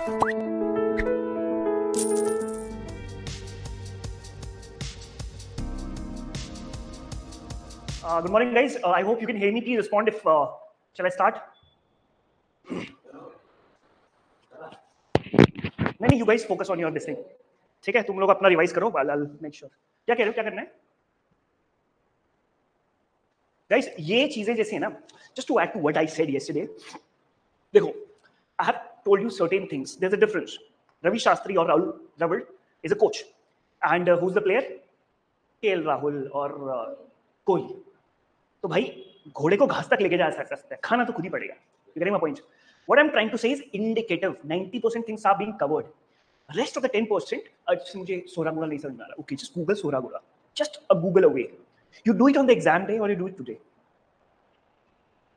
Good morning, guys. I hope you can hear me. Please respond if shall I start? नहीं, you guys focus on your this thing. ठीक है, तुम लोग अपना revise करो. I'll make sure. क्या कह रहे हो? क्या करना है? Guys, ये चीजें जैसे है ना. Just to add to what I said yesterday. देखो, I have told you certain things. There's a difference. Ravi Shastri or Rahul Dravid is a coach, and who's the player? KL Rahul or Kohli. तो भाई घोड़े को घास तक लेके जा सकता है, खाना तो खुद ही पड़ेगा. You getting my point? What I'm trying to say is indicative. 90% things are being covered. Rest of the 10%, मुझे सोरा गोरा नहीं समझ में आ रहा. Okay, just Google सोरा गोरा. Just a Google away. You do it on the exam day or you do it today.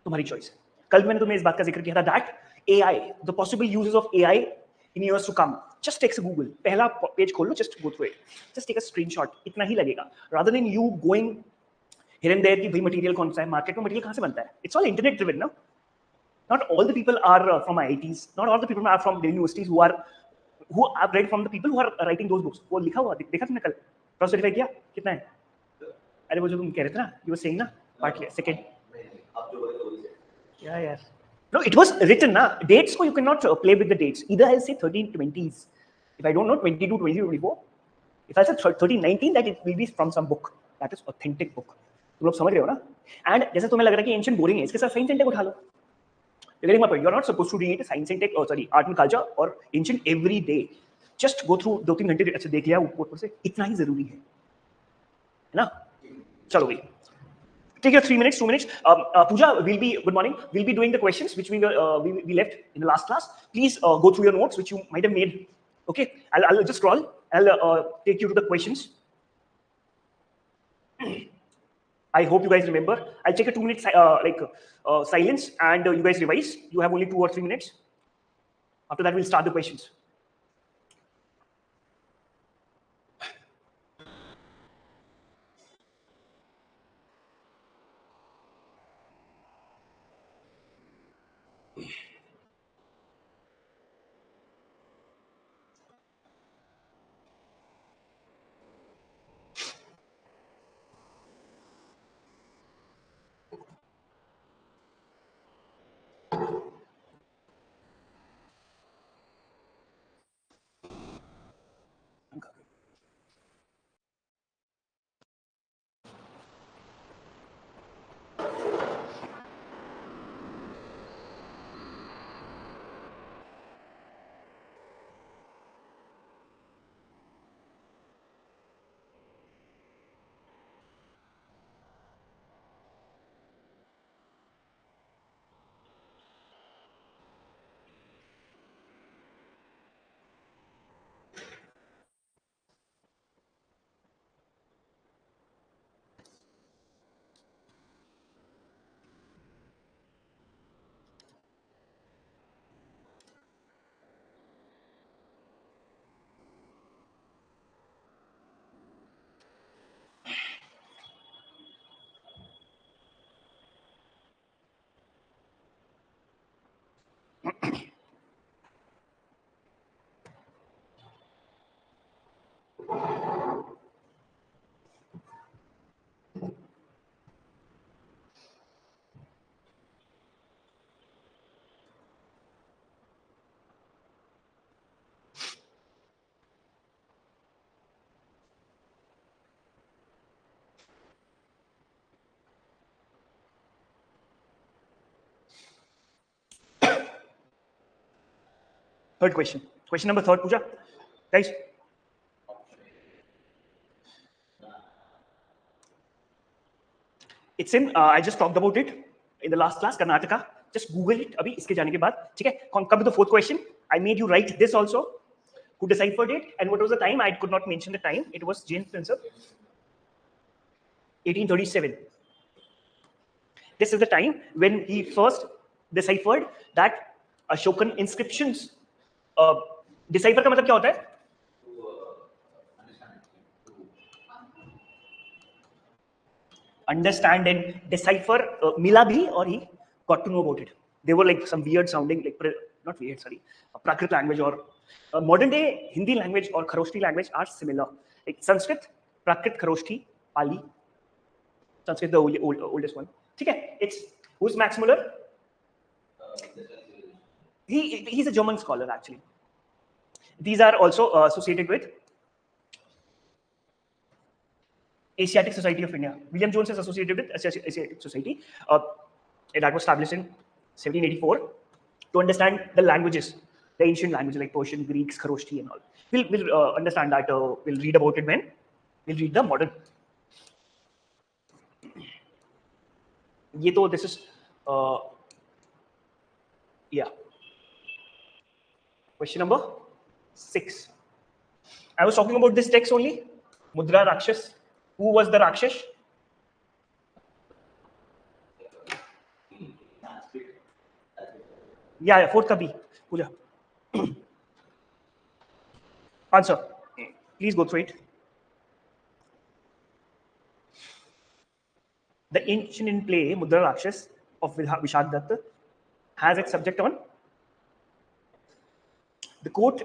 तुम्हारी choice. कल मैंने तुम्हें इस बात का जिक्र किया था that AI, the possible uses of AI in years to come. Just takes a Google. पहला पेज खोल लो, just go through it. Just take a screenshot. इतना ही लगेगा. Rather than you going here and there कि भाई material कौन सा है, market में मटेरियल कहाँ से बनता है? It's all internet driven, no? Not all the people are from IITs. Not all the people are from the universities who are read from the people who are writing those books. वो लिखा हुआ देखा तुमने कल? Cross verify किया? कितना है? अरे वो जो तुम कह रहे थे ना, you were saying ना, part second. Yeah, yeah. No, it was written na. Dates ko you cannot play with the dates. Either I'll say 1320s. If I don't know 22, 23, 24. If I say 1319, that it will be from some book. That is authentic book. तुम लोग समझ रहे हो ना? And जैसे तुम्हें लग रहा है कि ancient boring है, इसके साथ science and tech उठा लो. You're getting my point. You're not supposed to read science and tech, art and culture or ancient every day. Just go through 2-3 घंटे अच्छा देख लिया ऊपर से, इतना ही जरूरी है ना? चलो भाई. Take your 3 minutes, 2 minutes. Pooja will be, good morning, we'll be doing the questions which we left in the last class. Please go through your notes which you might have made. Okay, I'll just scroll. I'll take you to the questions. I hope you guys remember. I'll take a 2 minutes silence and you guys revise. You have only 2 or 3 minutes. After that, we'll start the questions. Third question. Question number 3, Pooja. Guys. It's in, I just talked about it in the last class, Karnataka. Just Google it अभी इसके जाने के बाद. ठीक है? Come to the 4th question. I made you write this also. Who deciphered it and what was the time? I could not mention the time. It was James Spencer. 1837. This is the time when he first deciphered that Ashokan inscriptions. Decipher का मतलब क्या होता है? Understand and decipher. मिला भी और he got to know about it. They were like some weird sounding, like not weird, sorry, Prakrit language or modern day Hindi language or Kharoshthi language are similar. Like Sanskrit, Prakrit, Kharoshthi, Pali. Sanskrit, the oldest one. Okay, it's who's Max Muller? He's a German scholar actually. These are also associated with Asiatic Society of India. William Jones is associated with Asiatic Society. That was established in 1784 to understand the languages, the ancient languages like Persian, Greeks, Kharoshthi and all. We'll understand that. We'll read about it when we'll read the modern. This is yeah. Question number 6. I was talking about this text only. Mudra Rakshas. Who was the Rakshas? Yeah, fourth ka B. Puja. Answer. Please go through it. The ancient in play, Mudra Rakshas of Vishad Datta, has its subject on the court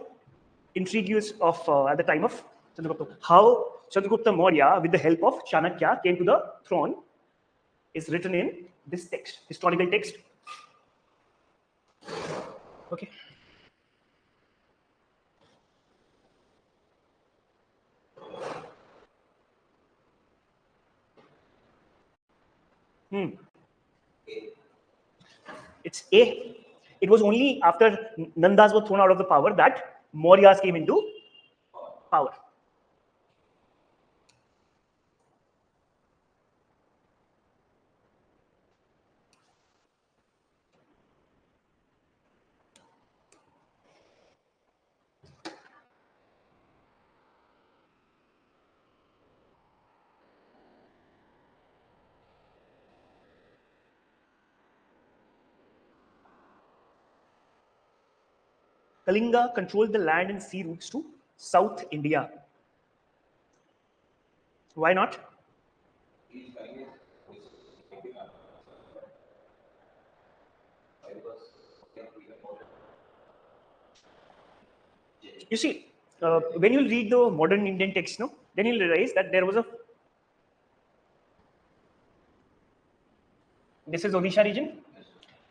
intrigues of at the time of Chandragupta. How Chandragupta Maurya, with the help of Chanakya, came to the throne is written in this text, historical text. Okay. It's A. It was only after Nandas were thrown out of the power that Mauryas came into power. Kalinga controlled the land and sea routes to South India. Why not? You see, when you read the modern Indian text, no, then you'll realize that there was a. This is Odisha region.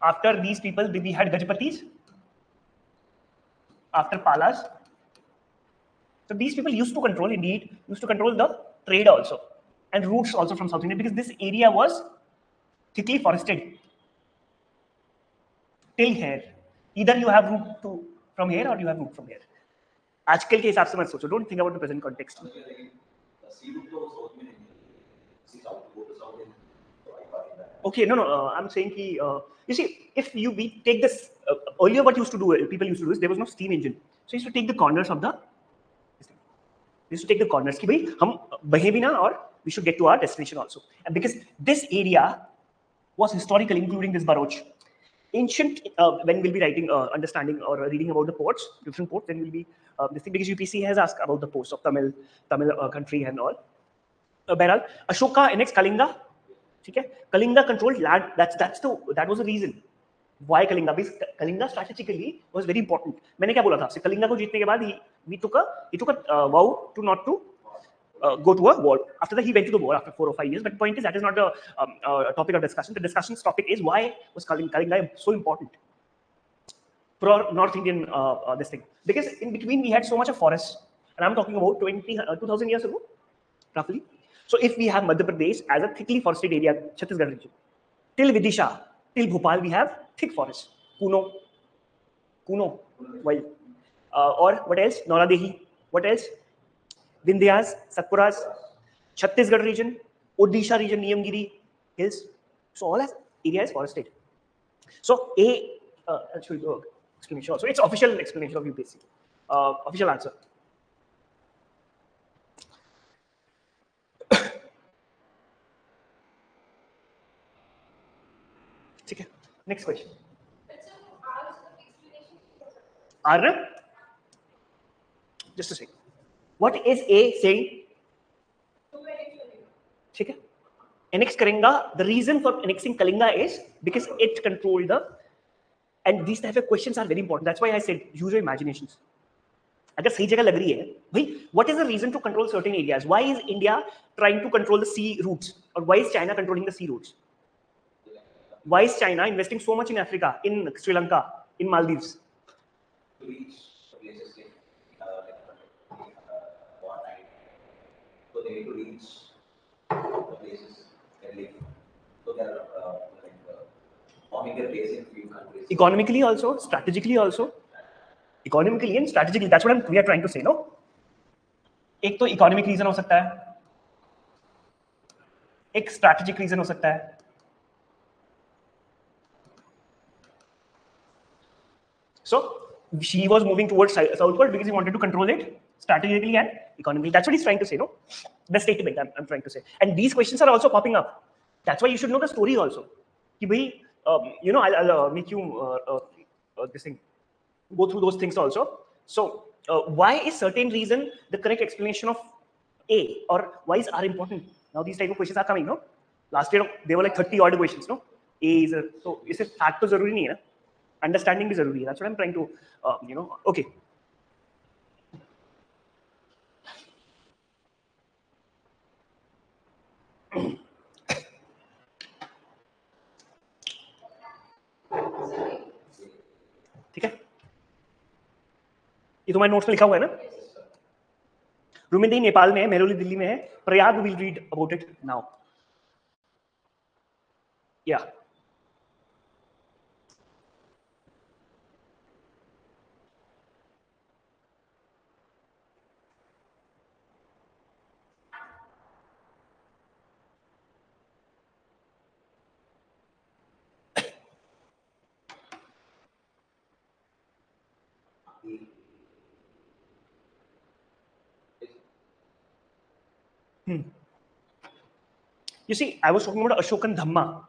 After these people, we had Gajpatis. After Palas. So these people used to control, indeed, used to control the trade also and routes also from South India because this area was thickly forested till here. Either you have route from here or you have route from here. आजकल के हिसाब से मत सोचो. Don't think about the present context. Okay, no. I'm saying you see, if we take this earlier, what people used to do is there was no steam engine, so you used to take the corners of the. We used to take the corners. Ki bhai, hum bahe bhi na, or we should get to our destination also. And because this area was historical, including this Baroch. Ancient, when we'll be writing, understanding or reading about the ports, different ports, then we'll be this thing because UPSC has asked about the ports of Tamil country and all. Behral, Ashoka annexed Kalinga. Okay? Kalinga controlled land. That was the reason why Kalinga. Because Kalinga strategically was very important. मैंने क्या बोला था? So Kalinga को जीतने के बाद he took a vow to not to go to a war. After that, he went to the war after 4 or 5 years. But the point is that is not the topic of discussion. The discussion's topic is why was Kalinga so important for North Indian this thing? Because in between we had so much of forest, and I'm talking about 2,000 years ago, roughly. So if we have Madhya Pradesh as a thickly forested area, Chhattisgarh region, till Vidisha, till Bhopal, we have thick forest. Kuno, wild. Or what else? Nauradehi. What else? Vindhyas, Satpuras, Chhattisgarh region, Odisha region, Niyamgiri hills. So all as area is forested. So explanation also. It's official explanation of UPSC. Official answer. Okay. Next question. Arna? Just a second. What is A saying? Okay. Annex Kalinga. The reason for annexing Kalinga is because it controlled the And these type of questions are very important. That's why I said use your imaginations. अगर सही जगह लग रही है भाई, what is the reason to control certain areas? Why is India trying to control the sea routes, or why is China controlling the sea routes? Why is China investing so much in Africa, in Sri Lanka, in Maldives? To reach places like so they need to reach the places early. So they are forming their base in few countries. Economically also, strategically also. Economically and strategically, that's what we are trying to say, no? एक तो economic region हो सकता है, एक strategic reason हो सकता है. So she was moving towards southward because he wanted to control it strategically and economically. That's what he's trying to say, no? The statement I'm trying to say. And these questions are also popping up. That's why you should know the story also. कि भाई, you know, I'll make you this thing, go through those things also. So why is certain reason the correct explanation of A, or why is R important? Now these type of questions are coming, no? Last year they were like 30 odd questions, no? A is a, so इसे fact तो जरूरी नहीं है ना, understanding भी जरूरी है. That's what I'm trying to you know. Okay. ठीक है, ये तुम्हारे नोट्स में लिखा हुआ है ना? रुमिंदी नेपाल में है, मेहरौली दिल्ली में है, Prayag will read about it now. या You see, I was talking about Ashokan Dhamma.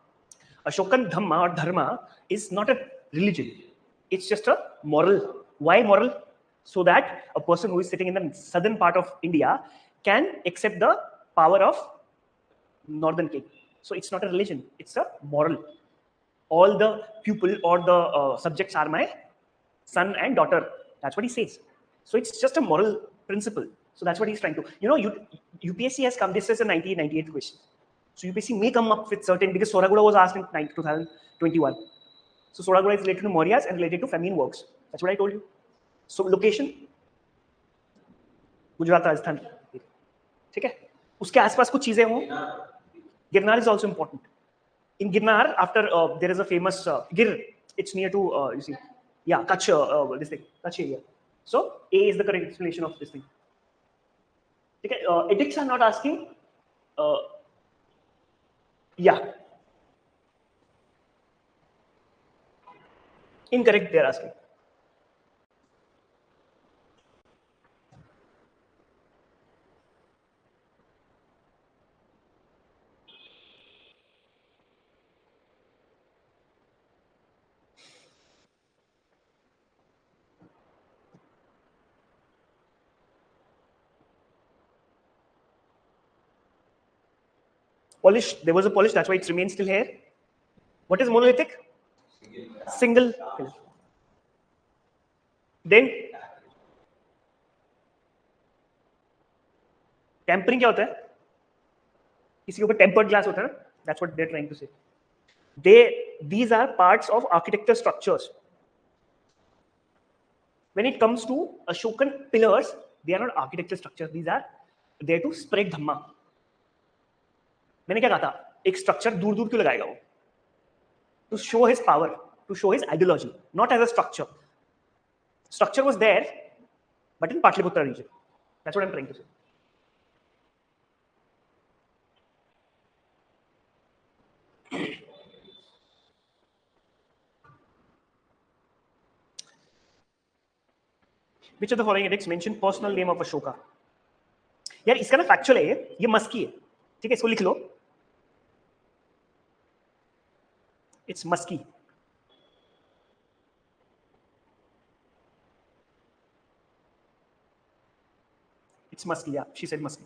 Ashokan Dhamma or Dharma is not a religion. It's just a moral. Why moral? So that a person who is sitting in the southern part of India can accept the power of northern king. So it's not a religion. It's a moral. All the pupil or the subjects are my son and daughter. That's what he says. So it's just a moral principle. So that's what he's trying to. You know, UPSC has come. This is a 1998 question. So UPSC may come up with certain, because Soraguda was asked in 2021. So Soraguda is related to Mauryas and related to famine works. That's what I told you. So location, Gujarat Rajasthan. ठीक है, उसके आसपास कुछ चीजें हों. Girnar is also important. In Girnar, after there is a famous Gir. It's near to you see, yeah, Kutch, this thing, Kutch area. So A is the correct explanation of this thing. Okay, edicts are not asking. Yeah. Incorrect, they are asking. Polish, there was a polish, that's why it remains still here. What is monolithic? Single. Then tempering क्या होता है? किसी के ऊपर tempered glass होता है ना? That's what they're trying to say. These are parts of architecture structures. When it comes to Ashokan pillars, they are not architecture structures. These are there to spread dhamma. मैंने क्या कहा था? एक structure दूर दूर क्यों लगाएगा वो? To show his power, to show his ideology, not as a structure. Structure was there, but in Patliputra region. That's what I'm trying to say. Which of the following edicts mention personal name of Ashoka? यार इसका ना factual है, ये मस्की है. ठीक है, इसको लिख लो. It's musky. It's musky, yeah. She said musky.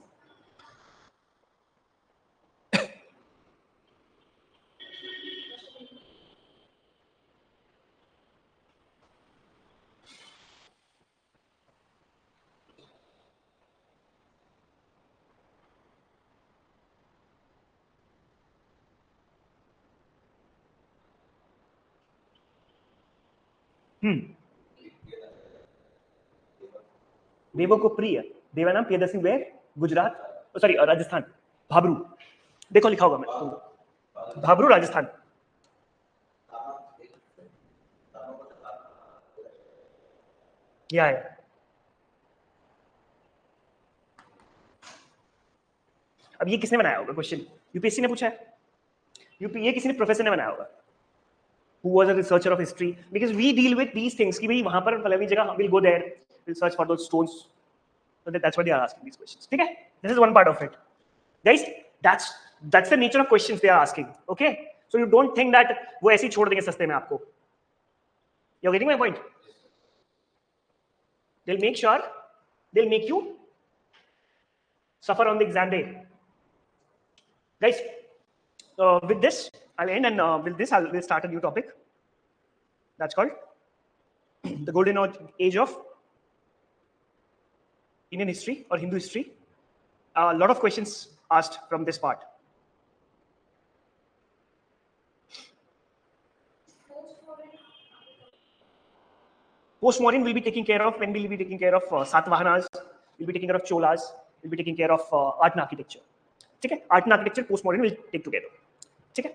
देवों को प्रिय देवानाम प्रियदर्शनी वेयर गुजरात, सॉरी राजस्थान, भाबरू, देखो लिखा होगा मैं, भाबरू राजस्थान। या अब ये किसने बनाया होगा क्वेश्चन? यूपीएससी ने पूछा है, ये किसी ने प्रोफेसर ने बनाया होगा, who was a researcher of history, because we deal with these things कि भाई वहां पर फलानी जगह we'll go there, we'll search for those stones, so that's why they are asking these questions. ठीक है, this is one part of it, guys. That's the nature of questions they are asking. Okay, so you don't think that वो ऐसे ही छोड़ देंगे सस्ते में आपको. You're getting my point? They'll make sure they'll make you suffer on the exam day, guys. With this I'll end, and with this we'll start a new topic that's called the golden age of Indian history or Hindu history. A lot of questions asked from this part. Post-modern will be taking care of, when we'll be taking care of Satavahanas, we'll be taking care of Cholas, we'll be taking care of art and architecture. ठीक है, art and architecture post-modern will take together. ठीक है,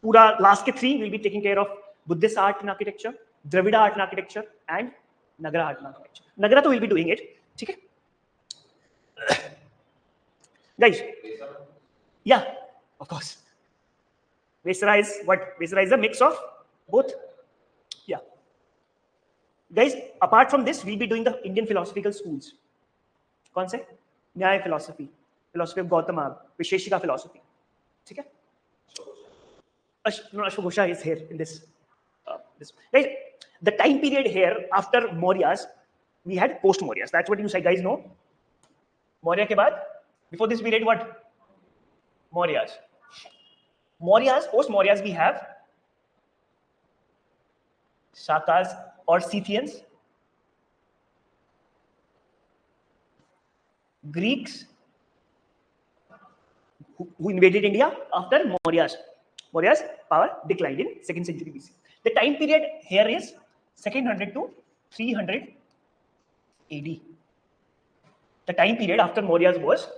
पूरा last के 3 will be taking care of Buddhist art and architecture, Dravida art and architecture, and Nagara art and architecture. Nagara तो will be doing it. ठीक है, guys. Yeah, of course. Vesara is what? Vesara is a mix of both. Yeah. Guys, apart from this, we'll be doing the Indian philosophical schools. कौन से? न्याय philosophy, philosophy of Gautama, Visheshika philosophy. ठीक है? No, Ashutosh is here in this. Guys, the time period here after Mauryas, we had post-Mauryas. That's what you guys know. Maurya के बाद, before this period, what? Mauryas. Post-Mauryas, we have Shakas or Scythians, Greeks, who invaded India after Mauryas. Maurya's power declined in 2nd century BC. The time period here is 200 to 300 AD. The time period after Mauryas was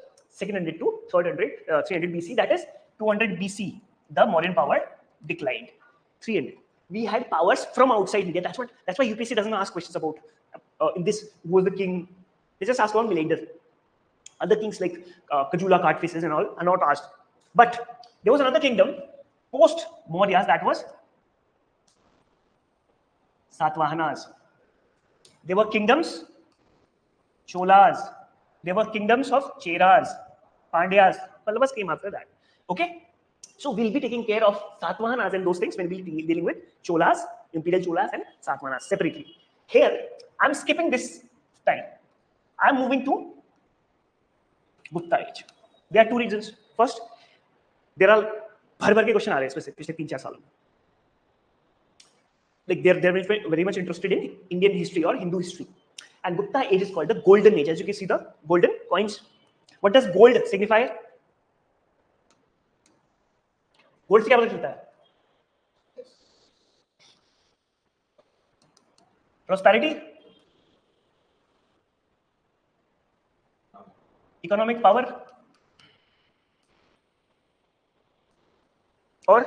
200 to 300 BC. That is 200 BC. The Mauryan power declined. 300. We had powers from outside India. That's why UPSC doesn't ask questions about in this who was the king. They just ask about Milander. Other things like Kajula, cart faces, and all are not asked. But there was another kingdom post Mauryas, that was Satavahanas. There were kingdoms, Cholas. There were kingdoms of Cheras, Pandyas. Pallavas came after that. Okay, so we'll be taking care of Satavahanas and those things when we'll be dealing with Cholas, Imperial Cholas, and Satavahanas separately. Here, I'm skipping this time. I'm moving to Gupta age. There are 2 reasons. First, there are भर के question आ रहे हैं इसमें से पिछले 3-4 सालों में. Like they're very much interested in Indian history or Hindu history, and Gupta age is called the golden age. As you can see the golden coins. What does gold signify? Gold से क्या पता चलता है? Prosperity, economic power, or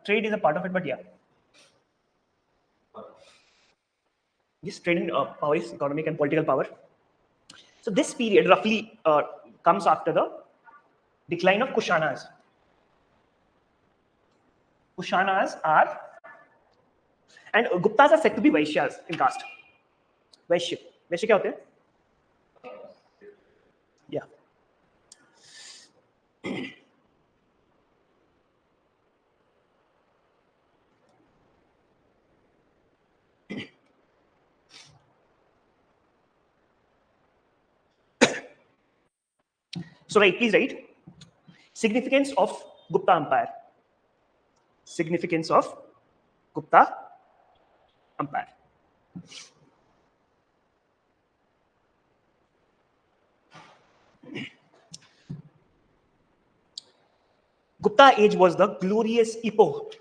trade is a part of it, but yeah. This trade in power is economic and political power. So this period roughly comes after the decline of Kushanas. Kushanas are, and Guptas are said to be Vaishyas in caste. Vaishya क्या होते हैं? Yeah. So please write significance of Gupta Empire. Significance of Gupta Empire. Gupta age was the glorious epoch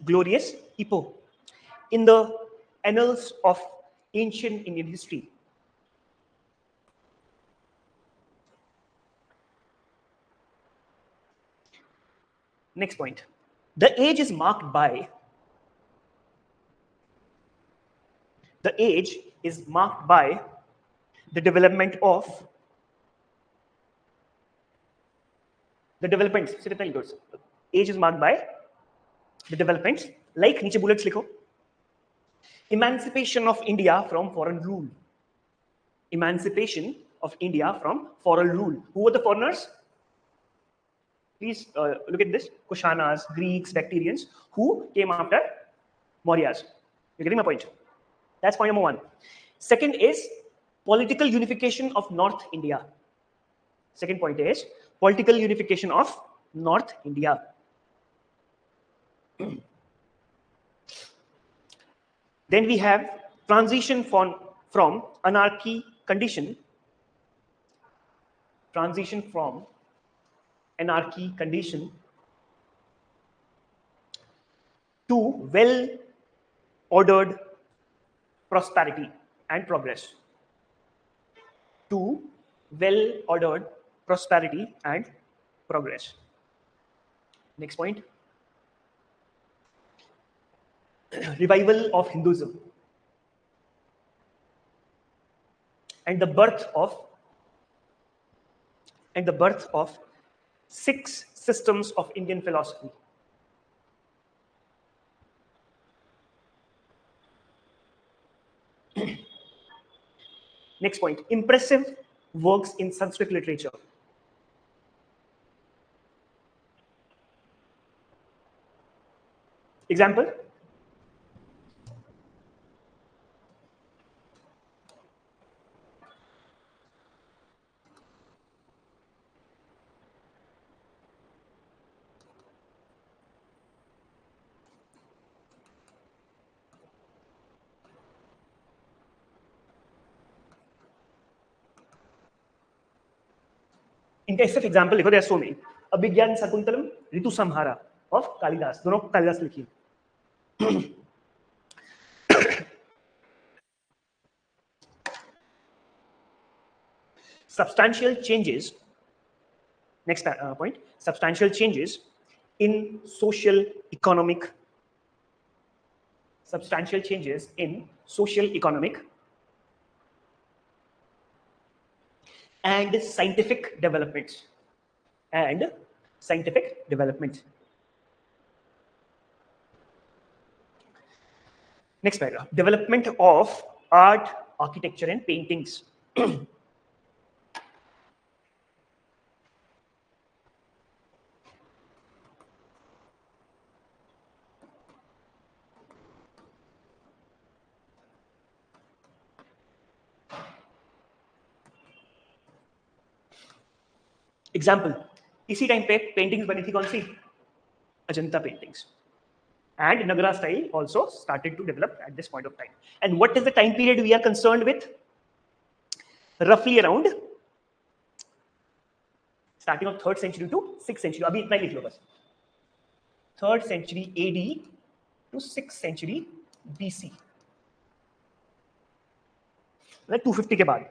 glorious epoch in the annals of ancient Indian history. Next point. The age is marked by the development of the developments. Age is marked by the developments like नीचे bullets लिखो. Emancipation of India from foreign rule. Emancipation of India from foreign rule. Who were the foreigners? Please look at this. Kushanas, Greeks, Bactrians, who came after Mauryas. You're getting my point? That's point number one. Second is political unification of North India. Second point is political unification of North India. Then we have transition from anarchy condition to well-ordered prosperity and progress. Next point. Revival of Hinduism and the birth of 6 systems of Indian philosophy. Next point. Impressive works in Sanskrit literature. Example. इनका सिर्फ example लिखो. There are so many. Abhijnana Shakuntalam, Ritu Samhara of Kalidasa. दोनों कालिदास लिखी. Substantial changes. Next point. Substantial changes in social economic and scientific developments. Next paragraph. Development of art, architecture and paintings. Example. इसी time पे paintings बनी थी कौन सी? Ajanta paintings. And Nagara style also started to develop at this point of time. And what is the time period we are concerned with? Roughly around starting of 3rd century to 6th century. अभी इतना ही लिख लो बस. 3rd century AD to 6th century BC. मतलब 250 के बाद.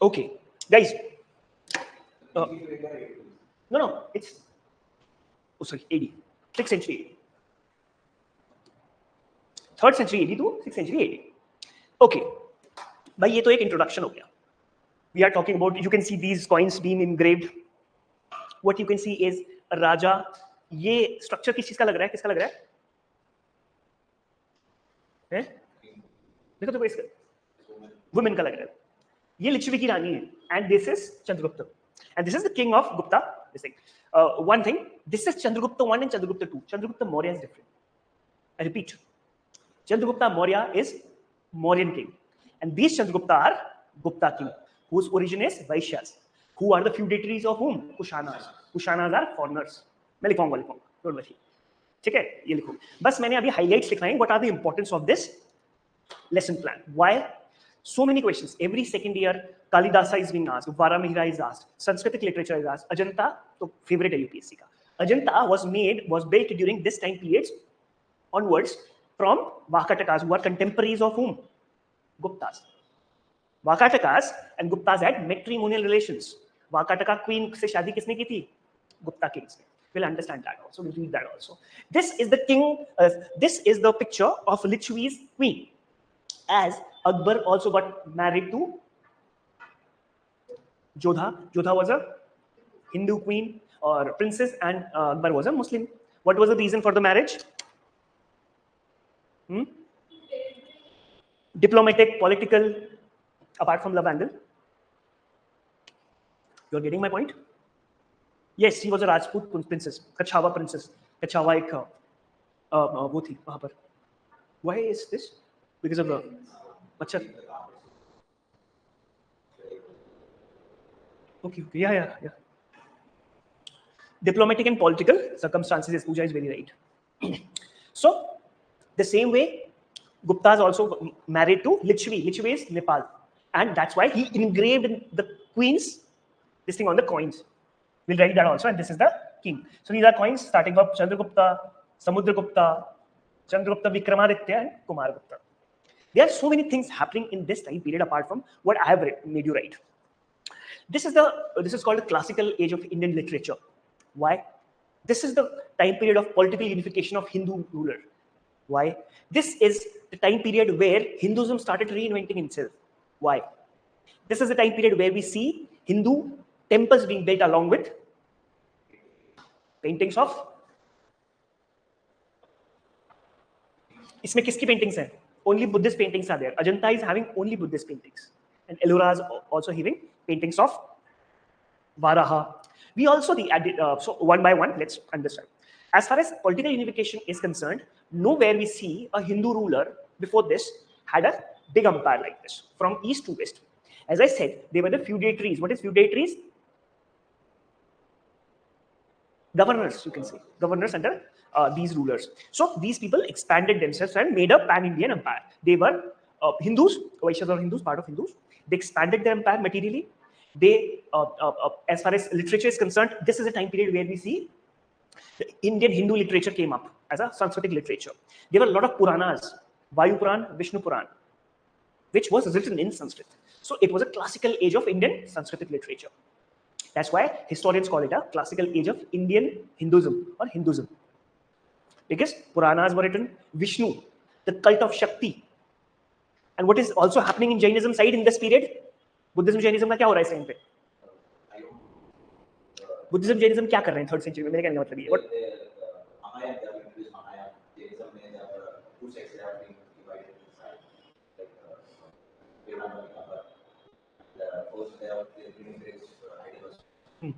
Okay, guys. No, it's AD, 6th century AD. 3rd century AD to 6th century AD. Okay, भाई ये तो एक इंट्रोडक्शन हो गया. We are talking about, you can see these coins being engraved. What you can see is a raja. ये structure किस चीज का लग रहा है? किसका लग रहा है? देखो तो इसका वुमेन का लग रहा है. ये लिच्छवी की रानी है. And this is Chandragupta. And this is the king of Gupta. This thing. One thing, this is Chandragupta 1 and Chandragupta 2. Chandragupta Maurya is different. I repeat, Chandragupta Maurya is Mauryan king. And these Chandragupta are Gupta king, whose origin is Vaishyas, who are the feudatories of whom? Kushanas. Kushanas are foreigners. मैं लिखूंगा. Don't worry. ठीक है, ये लिखो. बस मैंने अभी highlights लिखना है. What are the importance of this lesson plan? Why? So many questions. Every second year, Kalidasa is being asked, Varamihira is asked, Sanskritic literature is asked. Ajanta, so favorite है UPSC का. Ajanta was built during this time periods onwards from Vakatakas, who are contemporaries of whom? Guptas. Vakatakas and Guptas had matrimonial relations. Vakataka queen से शादी किसने की थी? Gupta kings. We'll understand that also. We'll read that also. This is the king. This is the picture of Lichvi's queen. As Akbar also got married to Jodha. Jodha was a Hindu queen or princess, and Akbar was a Muslim. What was the reason for the marriage? Diplomatic, political, apart from love angle. You're getting my point? Yes, he was a Rajput princess, Kachawa princess. Kachawa एक वो थी वहाँ पर. Why is this? Because of the अच्छा. Okay, yeah. Diplomatic and political circumstances. Yes, Pooja is very right. So, the same way, Gupta is also married to Lichvi. Lichvi is Nepal, and that's why he engraved the queens this thing on the coins. We'll write that also, and this is the king. So these are coins starting from Chandragupta, Samudragupta, Chandragupta, Vikramaditya, and Kumaragupta. There are so many things happening in this time period apart from what I have made you write. This is called the classical age of Indian literature. Why? This is the time period of political unification of Hindu ruler. Why? This is the time period where Hinduism started reinventing itself. Why? This is the time period where we see Hindu temples being built along with paintings of. इसमें किसकी paintings हैं? Only Buddhist paintings are there. Ajanta is having only Buddhist paintings, and Ellora is also having paintings of Varaha. We also added so one by one. Let's understand. As far as political unification is concerned, nowhere we see a Hindu ruler before this had a big empire like this from east to west. As I said, they were the feudatories. What is feudatories? Governors, you can say. Governors under these rulers. So these people expanded themselves and made a pan-Indian empire. They were Hindus, Vaishyas or Hindus, part of Hindus. They expanded their empire materially. They, as far as literature is concerned, this is a time period where we see the Indian Hindu literature came up as a Sanskritic literature. There were a lot of Puranas, Vayu Puran, Vishnu Puran, which was written in Sanskrit. So it was a classical age of Indian Sanskritic literature. That's why historians call it a classical age of Indian Hinduism or Hinduism. Because Puranas were written, Vishnu, the cult of Shakti. And what is also happening in Jainism side in this period? Buddhism, Jainism का क्या हो रहा है इस time पे? Buddhism, Jainism क्या कर रहे हैं 3rd century में? मेरे कहने का मतलब ये. What?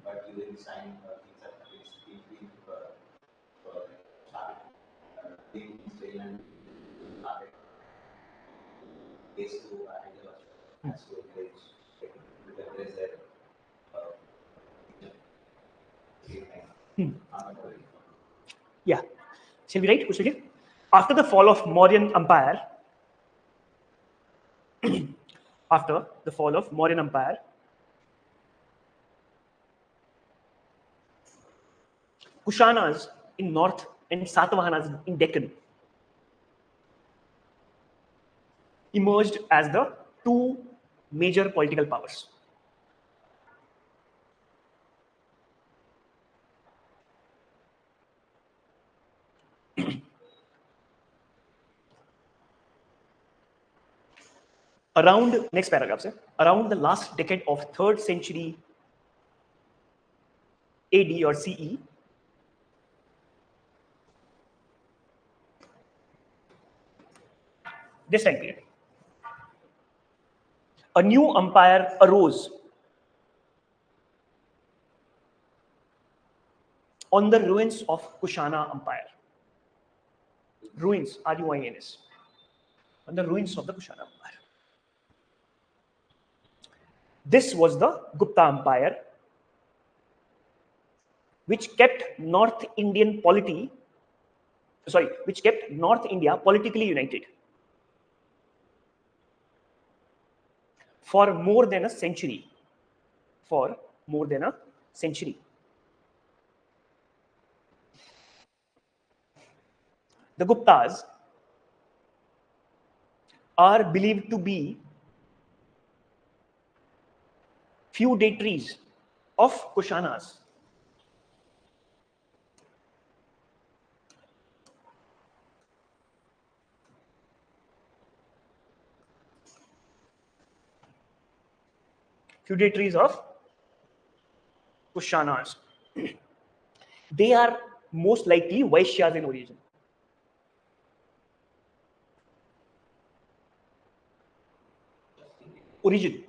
But during this time, things have been started. Being Australian started case to ideology as to encourage their Yeah. Shall we write? Kushal? After the fall of Mauryan Empire, Kushanas in north and Satavahanas in Deccan emerged as the two major political powers. Around, next paragraph, sir, around the last decade of 3rd century AD or CE, this time period, a new empire arose on the ruins of Kushana Empire. Ruins, R-U-I-N-S, on the ruins of the Kushana Empire. This was the Gupta Empire, which kept North India politically united. for more than a century. For more than a century. The Guptas are believed to be feudatories of Kushanas. Feudatories of Kushanas. They are most likely Vaishyas in origin. Origin.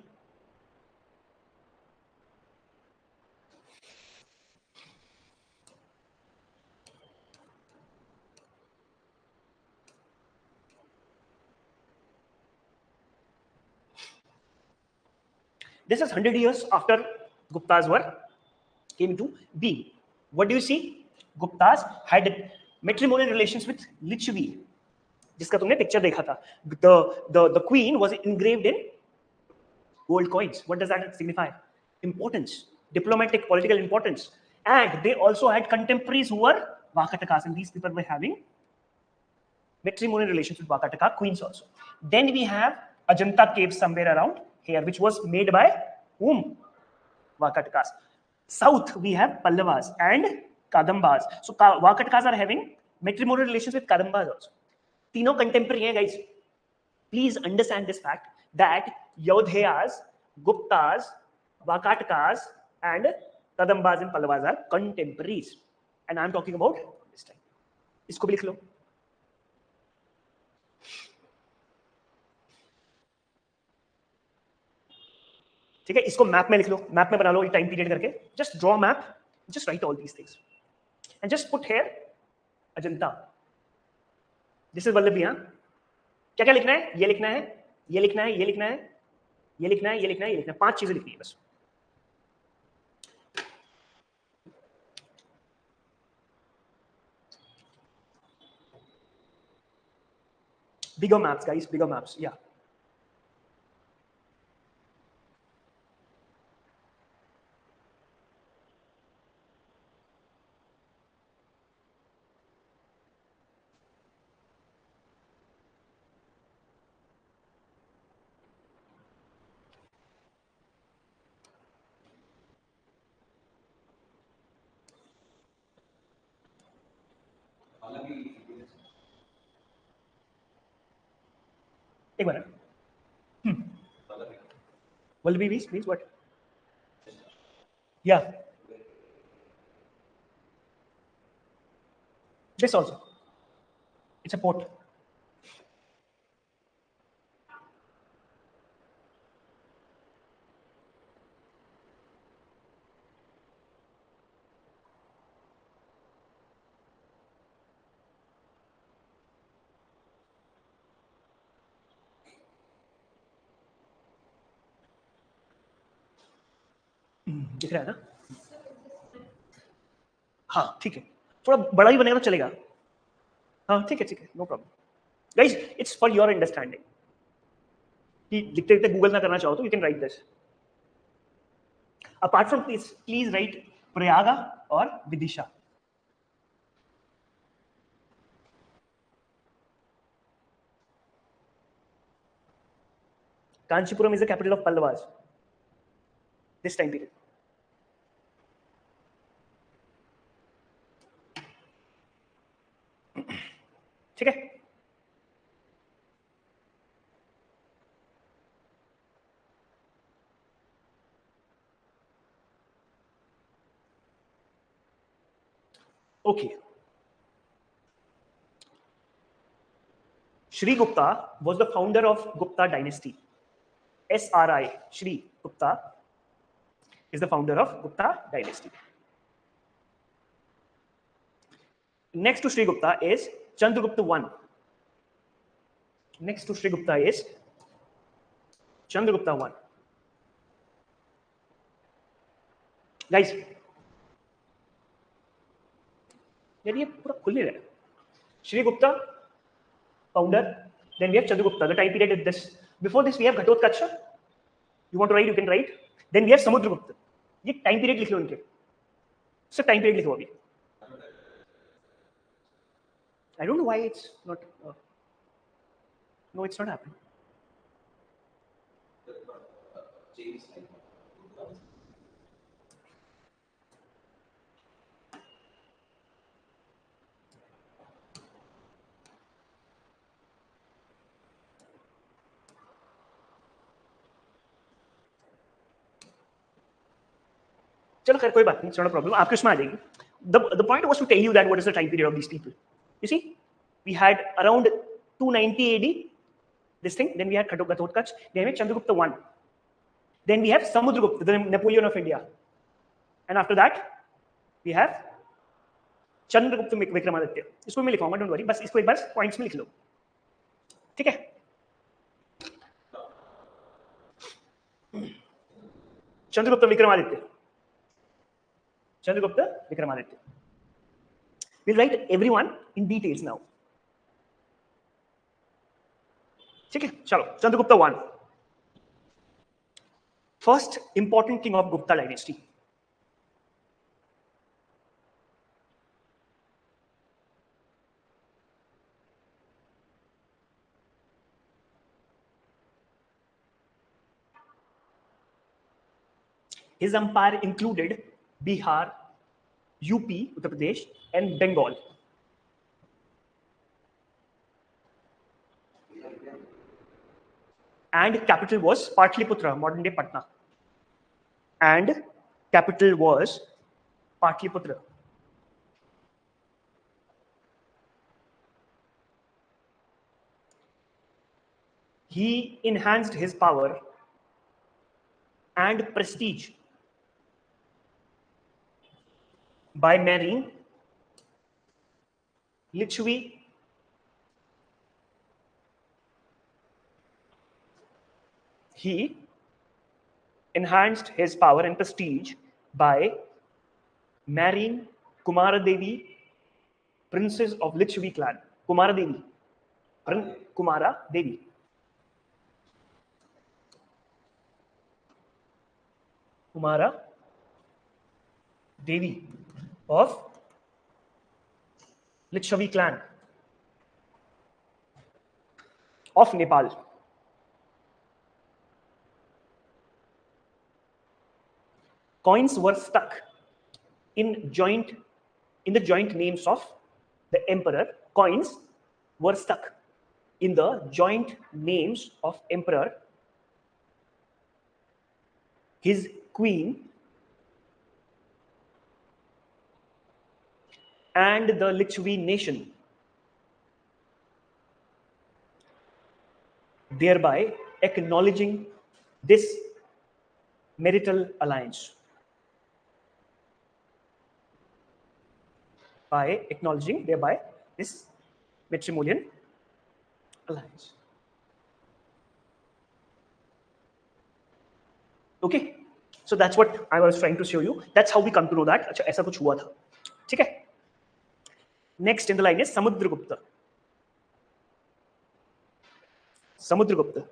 This is 100 years after Guptas came into being. What do you see? Guptas had matrimonial relations with Lichvi, जिसका तुमने picture देखा था. The queen was engraved in gold coins. What does that signify? Importance, diplomatic, political importance. And they also had contemporaries who were Vakatakas, and these people were having matrimonial relations with Vakataka queens also. Then we have Ajanta cave somewhere around here, which was made by whom? Vakatakas. South we have Pallavas and Kadambas. So Vakatakas are having matrimonial relations with Kadambas also. Tino contemporary hai, guys. Please understand this fact that Yaudheyas, Guptas, Vakatakas and Kadambas and Pallavas are contemporaries. And I'm talking about this time. इसको भी लिख लो. ठीक है, इसको map में लिख लो, map में बना लो ये टाइम पीरियड करके. Just draw map, just write all these things and just put here Ajanta. This is Vallabhi. हाँ, क्या क्या लिखना है? ये लिखना है, ये लिखना है, ये लिखना है, ये लिखना है, ये लिखना है, ये लिखना है. 5 चीजें लिखनी है बस. Bigger maps, guys, bigger maps. Yeah. एक minute. Wallaby means what? Yeah. This also. It's a port. दिख रहा है ना? हाँ ठीक है, थोड़ा बड़ा ही बनेगा तो चलेगा. हाँ ठीक है, no problem. Guys, it's for your understanding. कि लिखते लिखते गूगल ना करना चाहो तो you can write this. Apart from this, please write Prayaga और Vidisha. Kanchipuram is the capital of Pallavas. This time period. ठीक है? Okay. Sri Gupta was the founder of Gupta dynasty. SRI, Sri Gupta is the founder of Gupta dynasty. Next to Sri Gupta is Chandragupta I. Next to Sri Gupta is Chandragupta I. Guys, यार ये पूरा खुल नहीं रहा है. Sri Gupta, founder. Then we have Chandragupta. The time period is this. Before this, we have Ghatotkacha. You want to write, you can write. Then we have Samudragupta. ये time period लिख लो इनके. सिर्फ time period लिखो अभी. I don't know why it's not. No, it's not happening. चलो खैर कोई बात नहीं, it's not a problem. आपके उसमें आ जाएगी. The point was to tell you that what is the time period of these people. You see, we had around 290 AD, this thing. Then we had Vakatakas. Then we had Chandragupta I. Then we have Samudragupta, the Napoleon of India. And after that, we have Chandragupta Vikramaditya. इसको मैं लिखूंगा, don't worry. बस इसको एक बार points में लिख लो. ठीक है? Chandragupta Vikramaditya. Chandragupta Vikramaditya. We'll write everyone in details now. ठीक है, चलो Chandragupta I. First important king of Gupta dynasty. His empire included Bihar, UP, Uttar Pradesh, and Bengal. And capital was Patliputra, modern day Patna. And capital was Patliputra. He enhanced his power and prestige by marrying Lichvi, he enhanced his power and prestige by marrying Kumara Devi, princess of Lichvi clan. Kumara Devi. Kumara Devi. Kumara Devi of Lichvi clan of Nepal. Coins were stuck in the joint names of the emperor. Coins were stuck in the joint names of emperor, his queen, and the Lichvi nation, thereby acknowledging this marital alliance. By acknowledging thereby this matrimonial alliance. Okay, so that's what I was trying to show you. That's how we come to know that अच्छा ऐसा कुछ हुआ था. ठीक है? Next in the line is Samudragupta. Samudragupta,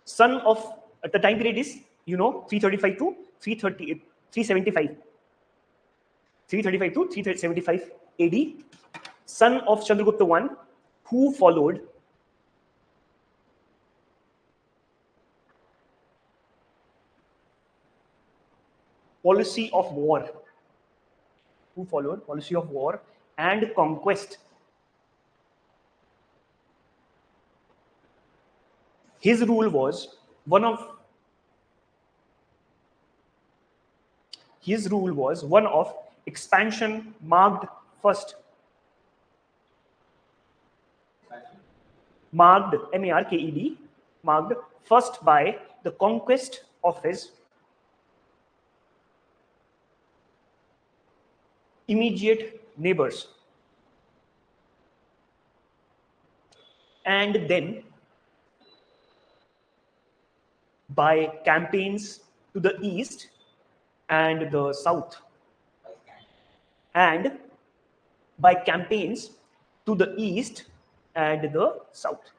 son of the time period is 335 to 375. 335 to 375 AD, son of Chandragupta I, who followed policy of war, and conquest. His rule was one of expansion marked M-A-R-K-E-D, marked first by the conquest of his immediate neighbors, and then by campaigns to the east and the south, and by campaigns to the east and the south.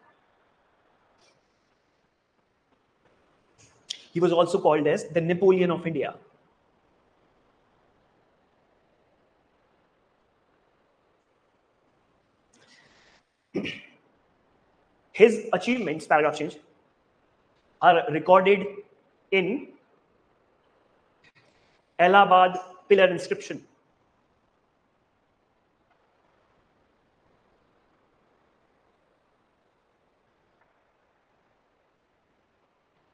He was also called as the Napoleon of India. His achievements, paragraph change, are recorded in Allahabad pillar inscription.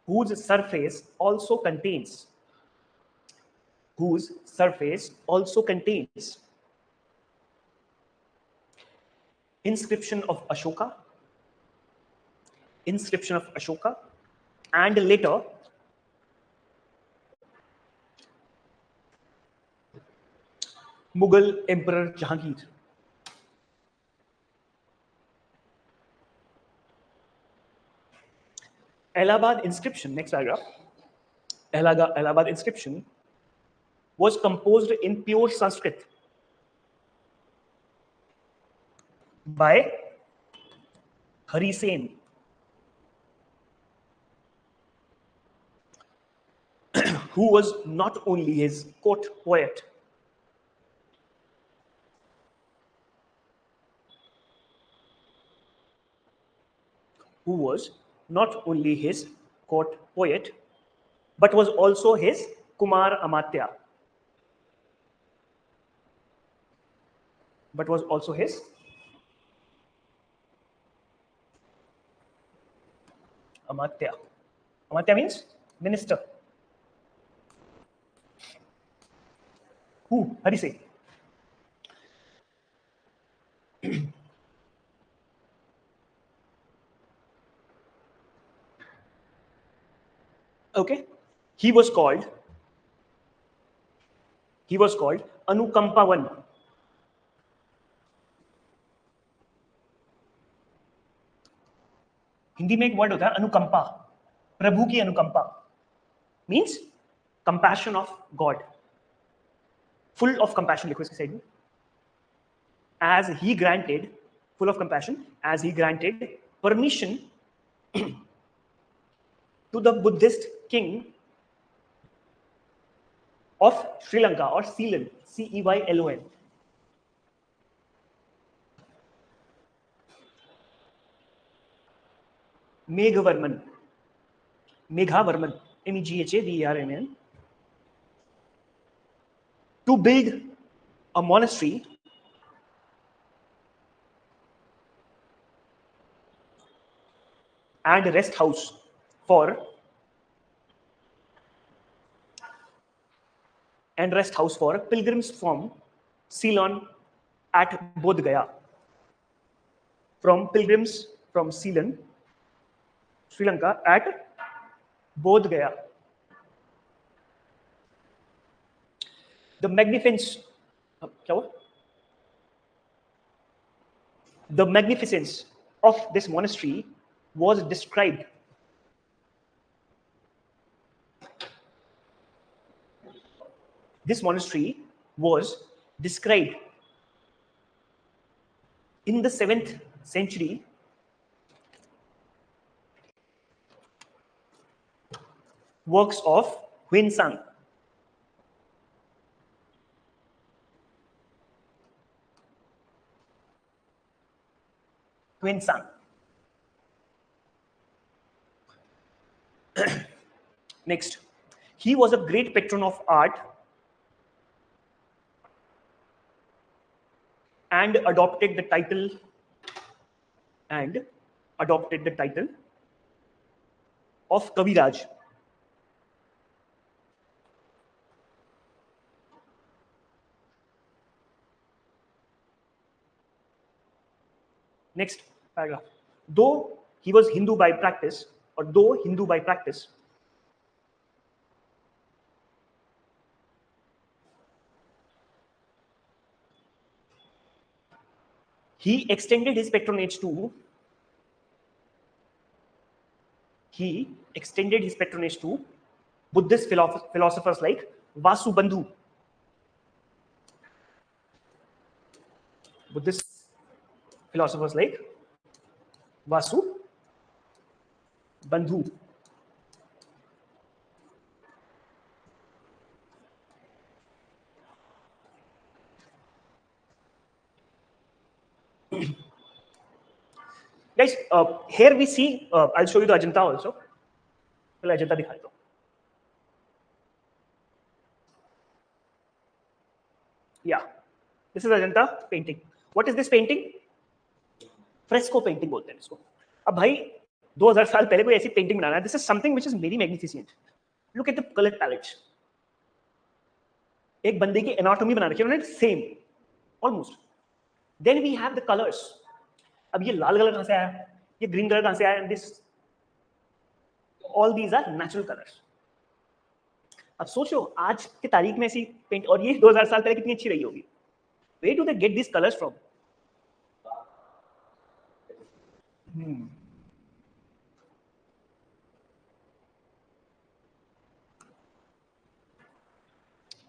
Whose surface also contains inscription of Ashoka, and later Mughal Emperor Jahangir. Allahabad inscription, next paragraph. Allahabad inscription was composed in pure Sanskrit by Hari Sen, who was not only his court poet, but was also his Kumar Amatya. Amatya. Amatya means minister. Who? Hari Sen. Okay. He was called Anukampavan. Hindi में एक word होता है अनुकंपा, प्रभु की अनुकंपा, means compassion of God, full of compassion लिखो इसके side में. As he granted, full of compassion, as he granted permission to the Buddhist king of Sri Lanka, or Ceylon, Ceylon, Meghavarman, Meghavarman, to build a monastery and rest house for pilgrims from Ceylon at Bodh Gaya. From pilgrims from Ceylon, Sri Lanka at Bodh Gaya. The magnificence of this monastery was described in the 7th century works of Huinsang. Next, he was a great patron of art and adopted the title of Kaviraj. Next paragraph. Though Hindu by practice, he extended his patronage to Buddhist philosophers like Vasubandhu. Guys, here we see, I'll show you the Ajanta also. Well, Ajanta दिखा देता हूँ. Yeah, this is Ajanta painting. What is this painting? Fresco painting बोलते हैं इसको. अब भाई 2000 साल पहले कोई ऐसी पेंटिंग बनाना है. This is something which is very magnificent. Look at the color palettes. एक बंदे की एनाटॉमी बना रखी है उन्होंने, same almost. Then we have the colours. अब ये लाल कलर कहां से आया, ये ग्रीन कलर कहां से आया, and this all these are natural colours. अब सोचो आज की तारीख में ऐसी पेंट, और ये 2000 साल पहले कितनी अच्छी रही होगी. Where do they get this colours from?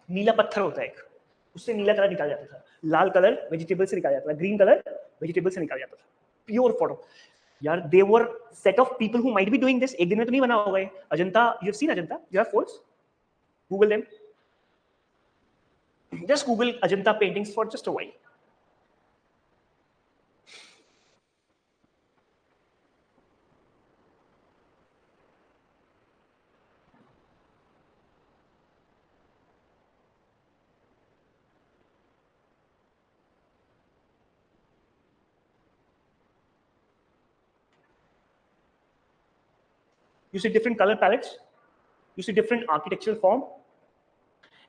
नीला पत्थर होता है एक, उससे नीला कलर निकाला जाता था. लाल कलर वेजिटेबल से निकाला जाता था, ग्रीन कलर वेजिटेबल से निकाला जाता था. प्योर फोटो यार. They were set of people who might be doing this. एक दिन में तो नहीं बना होगा ये. Ajanta, you have seen Ajanta? You have photos? Google them. Just Google Ajanta paintings for just a while. You see different color palettes, you see different architectural form.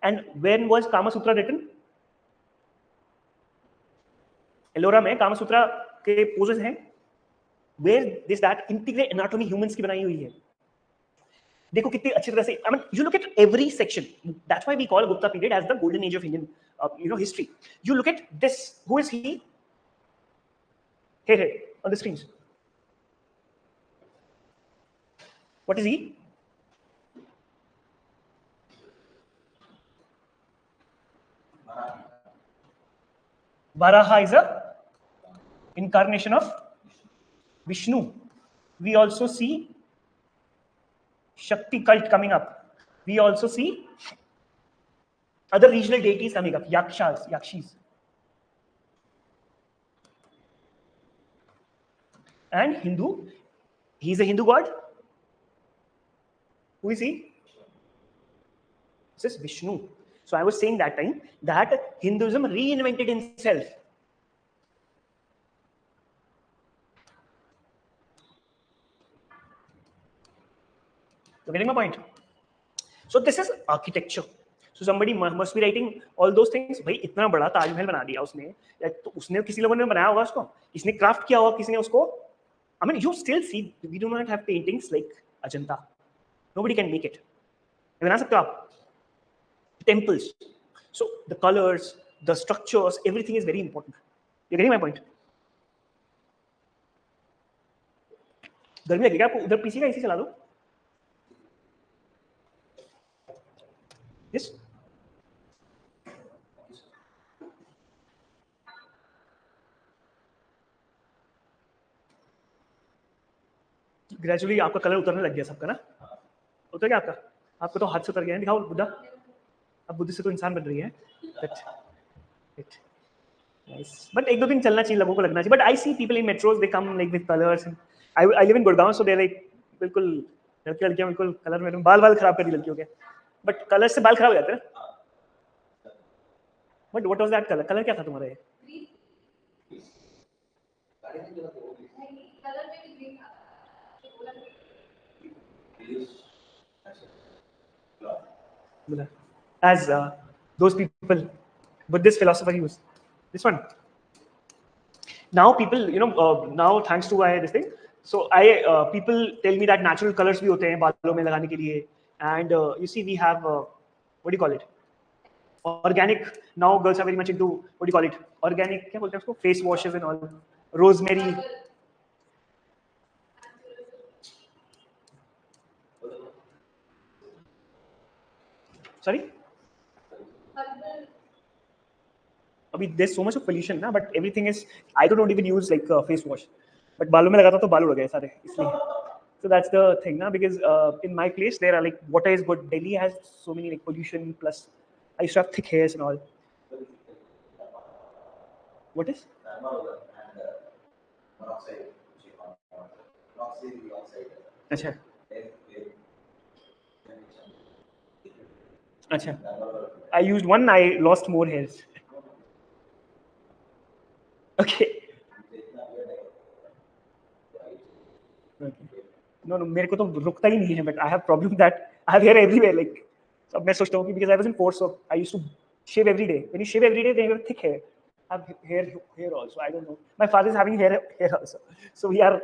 And when was Kama Sutra written? Ellora में कामा सूत्रा के poses हैं. Where this that integrate anatomy humans की बनाई हुई है. देखो कितनी अच्छी तरह से. I mean, you look at every section. That's why we call Gupta period as the golden age of Indian, history. You look at this. Who is he? Here on the screens. What is he? Varaha is a incarnation of Vishnu. We also see Shakti cult coming up. We also see other regional deities coming up. Yakshis. And Hindu. He is a Hindu god. Who is he? This is Vishnu. So I was saying that time that Hinduism reinvented itself. You getting my point? So this is architecture. So somebody must be writing all those things. भाई इतना बड़ा ताजमहल बना दिया उसने, तो उसने किसी लोगों ने बनाया होगा उसको, इसने क्राफ्ट किया होगा किसी ने उसको. I mean, you still see we do not have paintings like Ajanta. Nobody can make it. बना सकते हो आप? Temples. So the colors, the structures, everything is very important. You're getting my point? गर्मी लगेगा आपको? उधर पीसी का AC चला दो. Yes. ग्रेजुअली आपका कलर उतरने लग गया सबका ना. उतर गया आपका? आपको तो हाथ से उतर गया है. दिखाओ बुद्धा. अब बुद्ध से तो इंसान बन रही है. बट एक दो दिन चलना चाहिए, लोगों को लगना चाहिए. But I see people in metros, they come like with colours. I live in Gurgaon, so they like बिल्कुल लड़कियां बिल्कुल कलर में. बाल खराब कर दी लड़कियों के, बट कलर से बाल खराब हो जाते हैं. But what was that colour? Colour क्या था तुम्हारा? ये as those people Buddhist philosopher use this one. Now people, now thanks to this thing, so people tell me that natural colors bhi hote hain balon mein lagane ke liye. And you see we have what do you call it, organic. Now girls are very much into what do you call it, organic, kya bolte hain usko, face washes and all. Rosemary. Sorry? अभी there's so much of pollution ना, but everything is, I don't even use like face wash, but बालों में लगाता तो बाल उड़ गए सारे इसलिए. So that's the thing ना, because in my place there are like water is good. Delhi has so many like pollution, plus I used to have thick hairs and all. What is? monoxide, monoxide. अच्छा अच्छा. I used one. I lost more hairs. Okay. No, मेरे को तो रुकता ही नहीं है. But I have problem that I have hair everywhere. Like, so मैं सोचता हूँ कि because I was in Forte, so I used to shave every day. When you shave every day, then you have thick hair. I have hair also. I don't know. My father is having hair also. So we are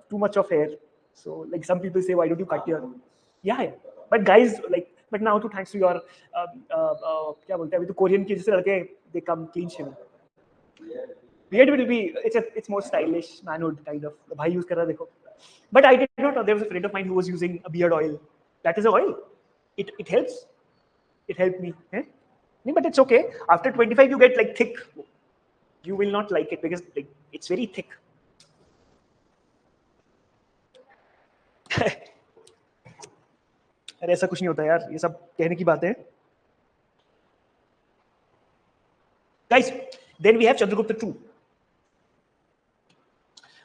too much of hair. So like some people say, why don't you cut your? Yeah. But guys, like, but now thanks to your क्या बोलते हैं अभी तो Korean के जैसे लड़के they come clean shaven. Beard will be it's more stylish manhood kind of. भाई use कर रहा देखो. But I did not know. There was a friend of mine who was using a beard oil. That is an oil. It helps. It helped me. Eh? But it's okay. After 25, you get like thick. You will not like it because like, it's very thick. अरे ऐसा कुछ नहीं होता यार. ये सब कहने की बातें हैं. Guys, then we have Chandragupta II.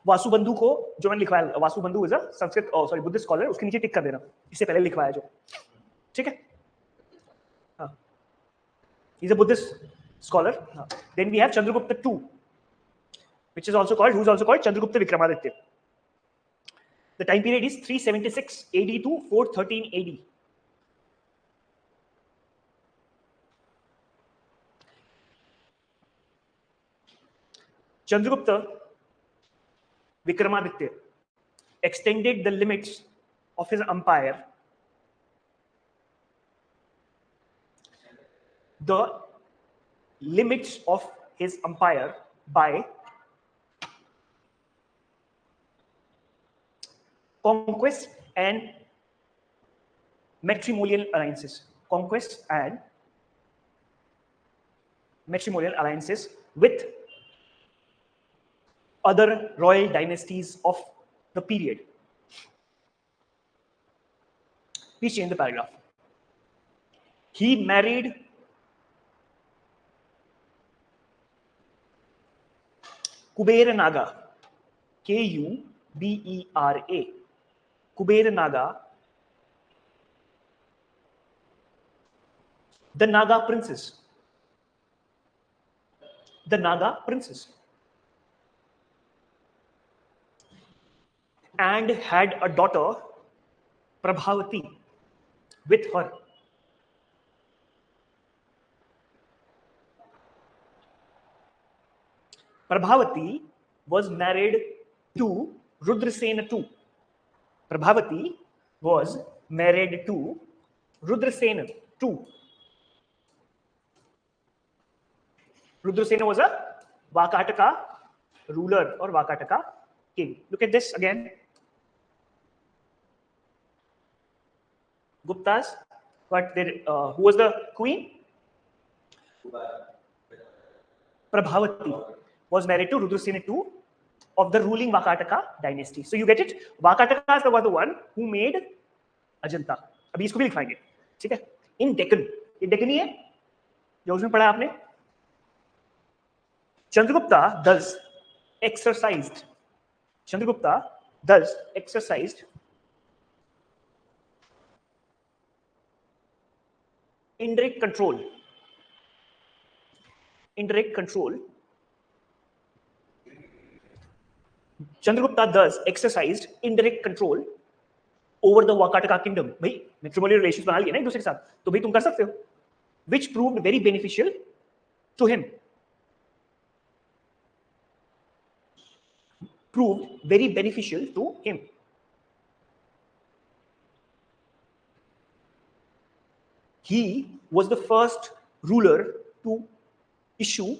वासुबंधु को जो मैंने लिखवाया, Vasubandhu is a Sanskrit Buddhist scholar, उसके नीचे टिक कर देना, इससे पहले लिखवाया जो. ठीक है. हाँ, he is a Buddhist scholar. Then we have Chandragupta II, which is also called, who is also called Chandragupta Vikramaditya. The time period is 376 AD to 413 AD. Chandragupta Vikramaditya extended the limits of his empire, the limits of his empire by conquest and matrimonial alliances. Conquest and matrimonial alliances with other royal dynasties of the period. Please change the paragraph. He married Kubera Naga, Kubera, Kubera Naga, the Naga princess, and had a daughter, Prabhavati, with her. Prabhavati was married to Rudrasena II. Prabhavati was married to Rudrasena II. Rudrasena was a Vakataka ruler or Vakataka king. Look at this again. Guptas, who was the queen? Prabhavati was married to Rudrasena II of the ruling Vakataka dynasty. So you get it? Vakatakas was the one who made Ajanta. अभी इसको भी लिखवाएंगे, ठीक है? In Deccan, ये Deccan ही है जो उसमें पढ़ा आपने. Chandragupta thus exercised indirect control Chandragupta thus exercised indirect control over the Vakataka kingdom. भाई matrimonial relations बना लिए ना एक दूसरे के साथ, तो भाई तुम कर सकते हो, which proved very beneficial to him. He was the first ruler to issue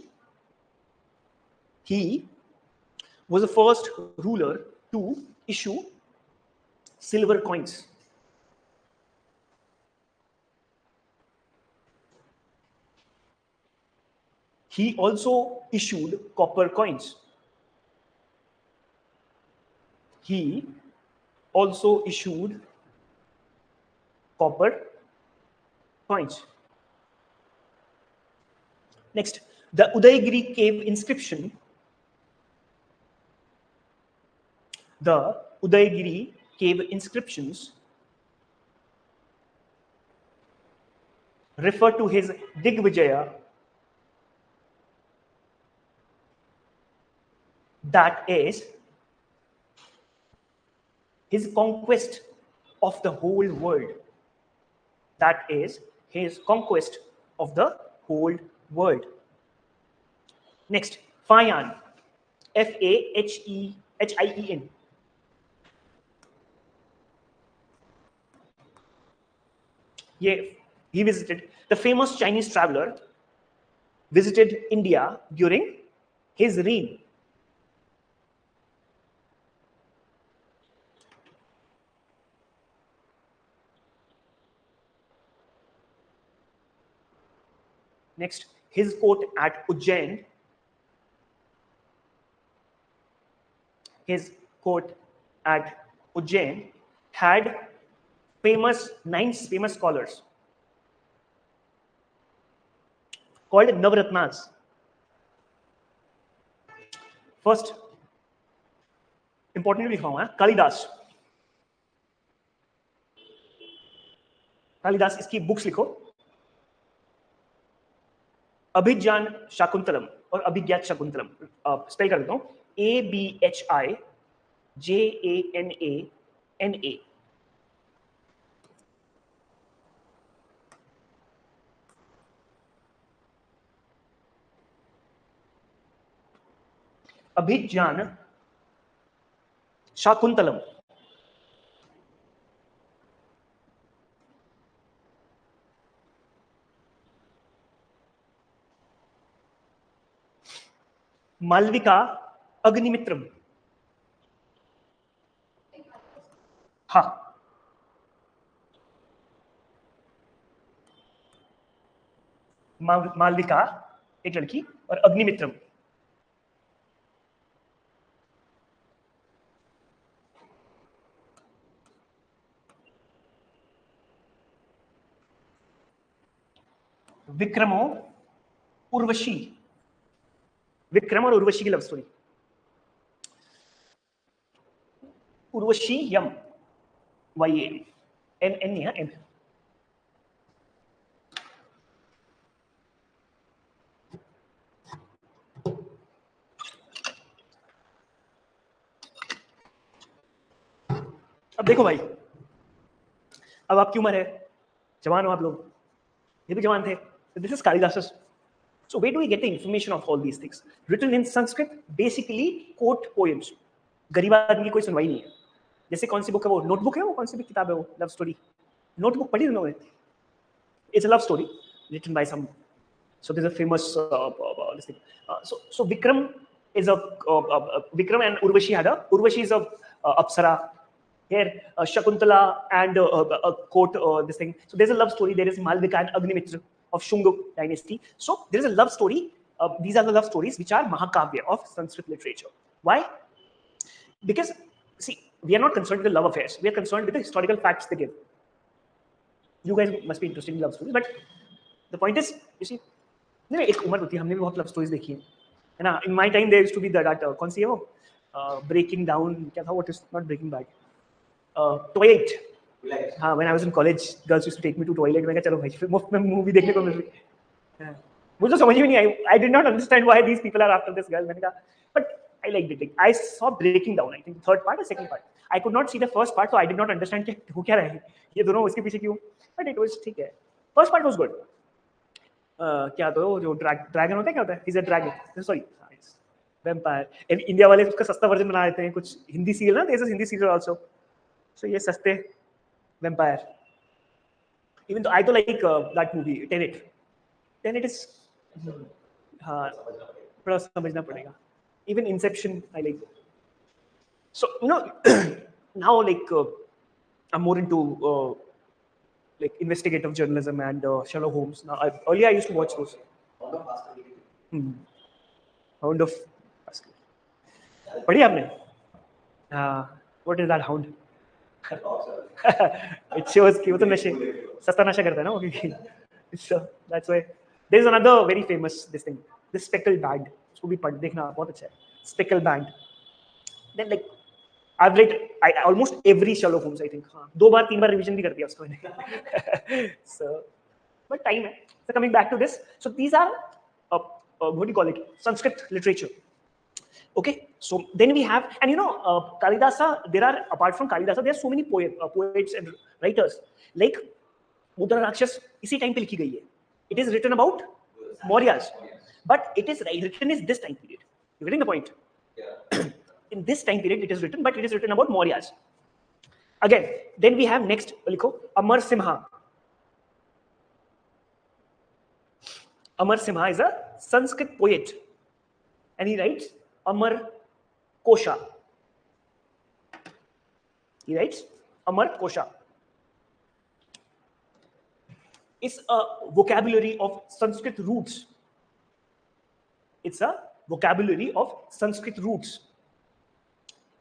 silver coins. He also issued copper coins. Next, the Udayagiri cave inscription the Udayagiri cave inscriptions refer to his Digvijaya, that is his conquest of the whole world. That is his conquest of the whole world. Next, Fayan, Fahien. Yeah, he visited, the famous Chinese traveler visited India during his reign. Next, his court at Ujjain. His court at Ujjain had nine famous scholars called Navratnas. First, importantly लिखा हुआ है कालिदास. कालिदास, इसकी books लिखो. अभिज्ञान शाकुंतलम और अभिज्ञात Shakuntalam, spell कर देता हूं, ABHIJANANA. अभिज्ञान शाकुंतलम. मालविका अग्निमित्रम. हाँ, मालविका एक लड़की और अग्निमित्रम. विक्रमो उर्वशी. विक्रम और उर्वशी की लव स्टोरी. उर्वशी यम वाई एन एन नहीं है एन. अब देखो भाई, अब आपकी उम्र है, जवान हो आप लोग, ये भी जवान थे. This is Kalidas. So where do we get the information of all these things? Written in Sanskrit, basically court poems. गरीब आदमी की कोई सुनवाई नहीं है. जैसे कौन सी बुक है वो, नोटबुक है वो, कौन सी भी किताब है वो, लव स्टोरी. नोटबुक पढ़ी उन्होंने? It's a love story written by some. So there's a famous this thing. So Vikram is a Vikram and Urvashi had a, Urvashi is a Apsara. Here Shakuntala and a court this thing. So there's a love story. There is Malvika and Agnimitra of Shunga dynasty. So there is a love story. These are the love stories which are Mahakavya of Sanskrit literature. Why? Because see, we are not concerned with the love affairs. We are concerned with the historical facts they give. You guys must be interested in love stories, but the point is, you see, नहीं, एक उम्र होती है, हमने भी बहुत love stories देखी है ना. In my time there used to be that कौन सी है वो, breaking down, क्या था, what is not breaking bad, Twilight. हाँ, when I was in college, girls used to take me to Twilight. मैं कहा चलो भाई मुफ्त में मूवी देखने को मिल रही है. मुझे समझ में नहीं आई. I did not understand why these people are after this girl. मैंने कहा, but I liked it. I saw Breaking Down. I think third part or second part. I could not see the first part, so I did not understand कि हो क्या रहा है ये दोनों उसके पीछे क्यों. But it was ठीक है. First part was good. क्या तो जो ड्रैगन होता है, क्या होता है? He's a dragon. Sorry, vampire. India वाले उसका सस्ता वर्जन बना देते हैं. कुछ हिंदी सीरियल ना, there's a Hindi serial also. So ये सस्ते vampire. Even though I do like that movie, Tenet. Tenet is हाँ, थोड़ा समझना पड़ेगा. Even Inception I like. So you know now like I'm more into like investigative journalism and Sherlock Holmes. Now earlier I used to watch those. Hound of Baskerville. पढ़ी आपने? What is that hound? It shows कि वो तो नशे, सस्ता नशा करता है ना वो. So that's why there is another very famous this thing, this Speckled Band. उसको भी पढ़ देखना, बहुत अच्छा है. Speckled Band. Then like I've read almost every Sherlock Holmes, I think. हाँ, 2 बार 3 बार रिवीजन भी कर दिया उसको मैंने. So, but time है. So coming back to this, so these are what do you call it? Sanskrit literature. Okay, so then we have, and you know, Kalidasa. There are, apart from Kalidasa, there are so many poets and writers. Like Mudra Rakshas, इसी time पे लिखी गई है. It is written about Mauryas, but it is written in this time period. You getting the point? Yeah. In this time period, it is written, but it is written about Mauryas. Again, then we have next, likho, Amar Simha. Amar Simha is a Sanskrit poet, and he writes Amar Kosha. He writes Amar Kosha. It's a vocabulary of Sanskrit roots. It's a vocabulary of Sanskrit roots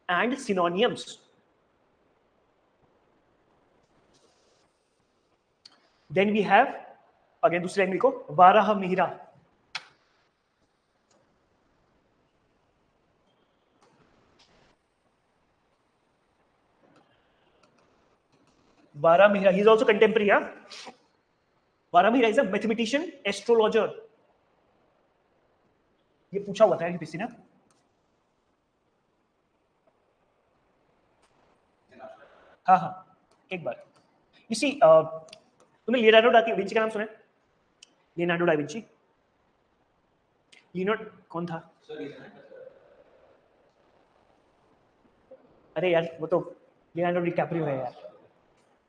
and synonyms. Then we have, again, दूसरी line लिखो, Varaha Mihira. Vara Mihra, he is also contemporary. Yeah? Vara Mihra is a mathematician, astrologer. ये पूछा हुआ था UPSC ने. हाँ हाँ, एक बार. You see, तुमने लियोनार्डो डा विंची का नाम सुना है? Leonardo da Vinci. लियोनार्डो कौन था? अरे यार, वो तो लियोनार्डो डिकैप्रियो है यार.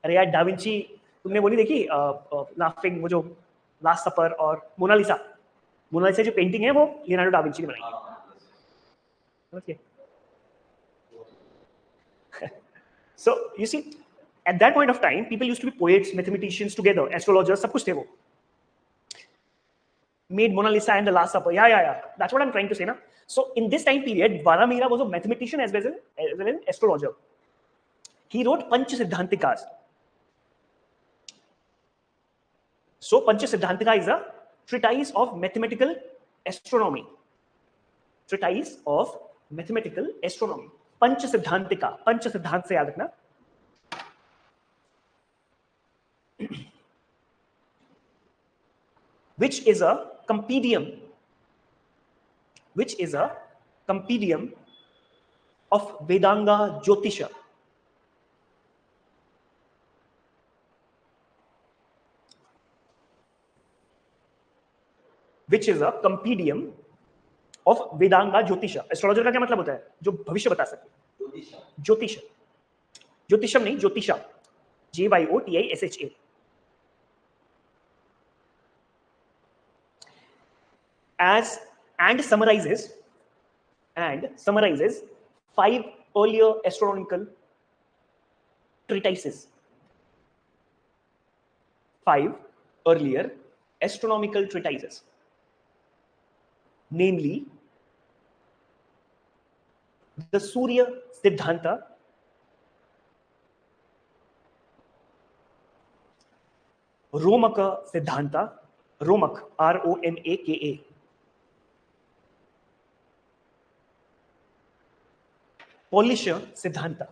अरे यार, डा विंची तुमने वो नहीं देखी? लाफिंग, वो जो लास्ट सपर और मोनालिसा. मोनालिसा जो पेंटिंग है वो लियोनार्डो डा विंची ने बनाई है. Okay. So you see, at that point of time, people used to be poets, mathematicians together, astrologers, सब कुछ थे वो. Made Mona Lisa and the Last Supper. Yeah. That's what I'm trying to say, na. So in this time period, Vara Mihra was a mathematician as well as an astrologer. He wrote Panch Siddhantikas. So Panch Siddhantika is a treatise of mathematical astronomy. Treatise of mathematical astronomy. Panch Siddhantika. Panch Siddhant से याद रखना. Which is a compendium. Which is a compendium of Vedanga Jyotisha. Which is a compendium of Vedanga Jyotisha. Astrologer का क्या मतलब होता है? जो भविष्य बता सके. ज्योतिष. ज्योतिषम नहीं, ज्योतिषा. JYOTISHA. And summarizes 5 earlier astronomical treatises. 5 earlier astronomical treatises. Namely, the Surya Siddhanta, Romaka Siddhanta, Romak, ROMAKA, Paulisha Siddhanta,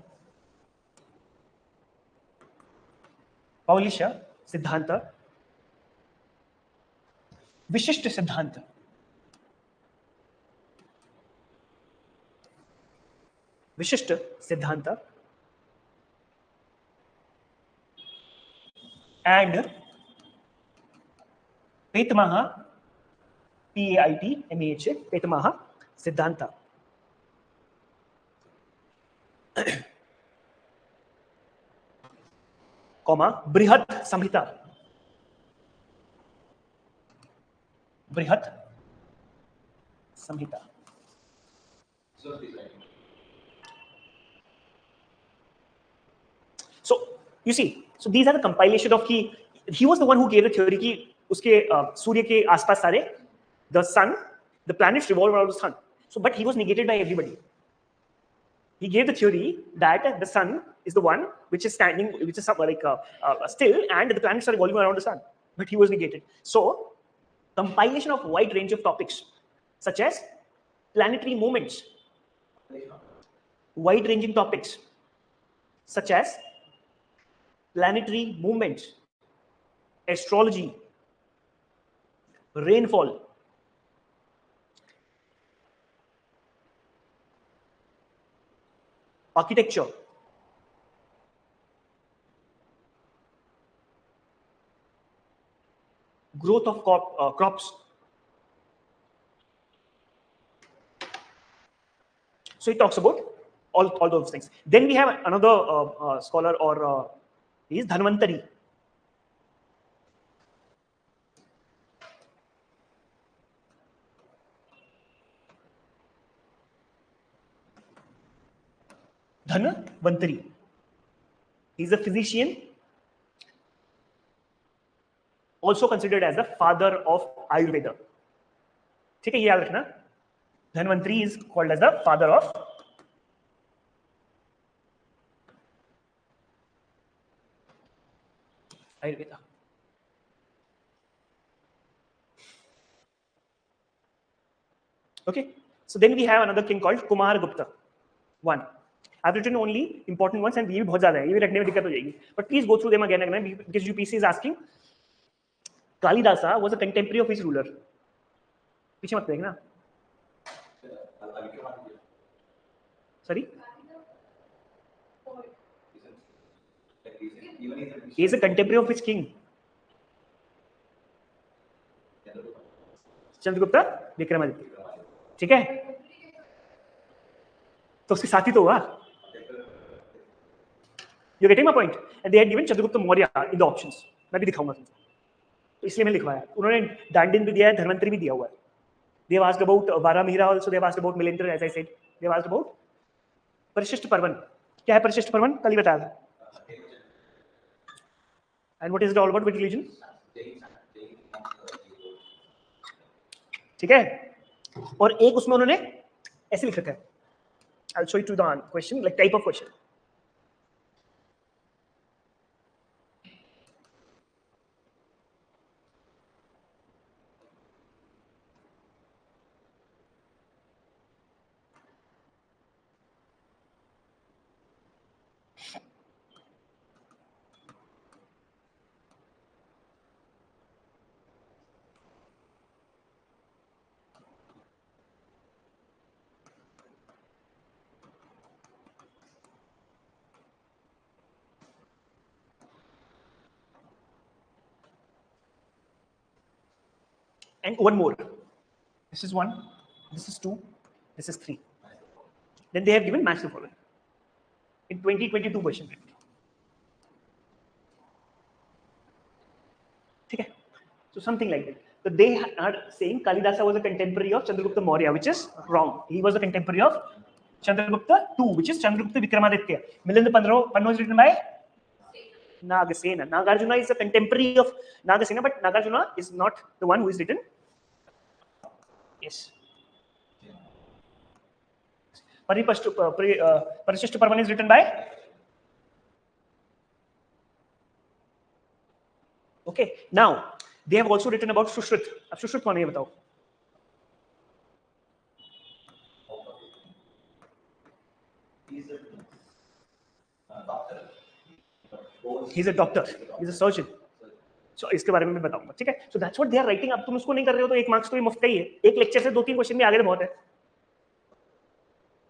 Paulisha Siddhanta, Vishishta Siddhanta, Vishishta Siddhanta, and Paitamaha, PAITMAHA, Paitamaha Siddhanta. Comma, Brihat Samhita. Brihat Samhita. So you see, so these are the compilation of he was the one who gave the theory कि उसके सूर्य के आसपास सारे the sun, the planets revolve around the sun. So but he was negated by everybody. He gave the theory that the sun is the one which is standing, which is like still, and the planets are revolving around the sun. But he was negated. So compilation of wide range of topics such as planetary movements. wide-ranging topics such as planetary movements, astrology, rainfall, architecture, growth of crops. So it talks about all those things. Then we have another scholar, or he is Dhanvantari. Dhanvantari. He is a physician, also considered as the father of Ayurveda. ठीक है, ये याद रखना. Dhanvantari is called as the father of Ayurveda. Okay, so then we have another king called Kumar Gupta. One. I've written only important ones, and ये भी बहुत ज़्यादा है, ये भी रखने में दिक्कत हो जाएगी. But please go through them again and again, because UPSC is asking. Kalidasa was a contemporary of his ruler. पीछे मत देखना. Sorry? He is a contemporary of his king. Chandragupta Vikramaditya. ठीक है? तो उसके साथी तो हुआ. You getting my point? And they had given Chandragupta Maurya in the options. मैं भी दिखाऊंगा तुमको. तो इसलिए मैंने लिखवाया. उन्होंने दांडिन भी दिया है, धन्वंतरी भी दिया हुआ है. They have asked about Varamihira also. They have asked about Milintar, as I said. They have asked about परिशिष्ट पर्वन. क्या है परिशिष्ट पर्वन? कल ही बताया था. And what is it all about? Which religion? ठीक है. और एक उसमें उन्होंने ऐसे लिख रखा है. I'll show you to the question, like type of question. And one more. This is 1, this is 2, this is 3. Then they have given match the following in 2022 version. Okay, so something like that. So they are saying Kalidasa was a contemporary of Chandragupta Maurya, which is wrong. He was a contemporary of Chandragupta II, which is Chandragupta Vikramaditya. Milinda Panno is written by Nagasena. Nagarjuna is a contemporary of Nagasena, but Nagarjuna is not the one who is written. Yes. Parishishta Parvan is written by. Okay. Now they have also written about Shushruth. अब Shushruth कौन है ये बताओ? He's a doctor. He's a surgeon. So इसके बारे में मैं बताऊंगा. ठीक है? So that's what they are writing. अब तुम उसको नहीं कर रहे हो तो 1 मार्क्स तो ये मुफ्त का ही है. एक लेक्चर से 2-3 क्वेश्चन में आगे तो बहुत है.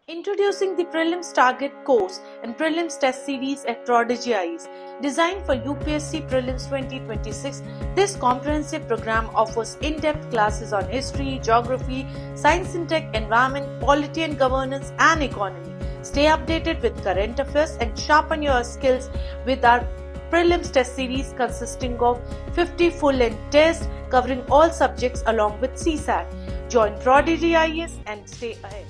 Introducing the Prelims Target course and Prelims Test Series at ProdEgyIAS. Designed for UPSC Prelims 2026, this comprehensive program offers in-depth classes on history, geography, science and tech, environment, polity and governance, and economy. Stay updated with current affairs and sharpen your skills with our Prelims Test Series consisting of 50 full-length tests covering all subjects along with CSAT. Join ProdEgyIAS and stay ahead.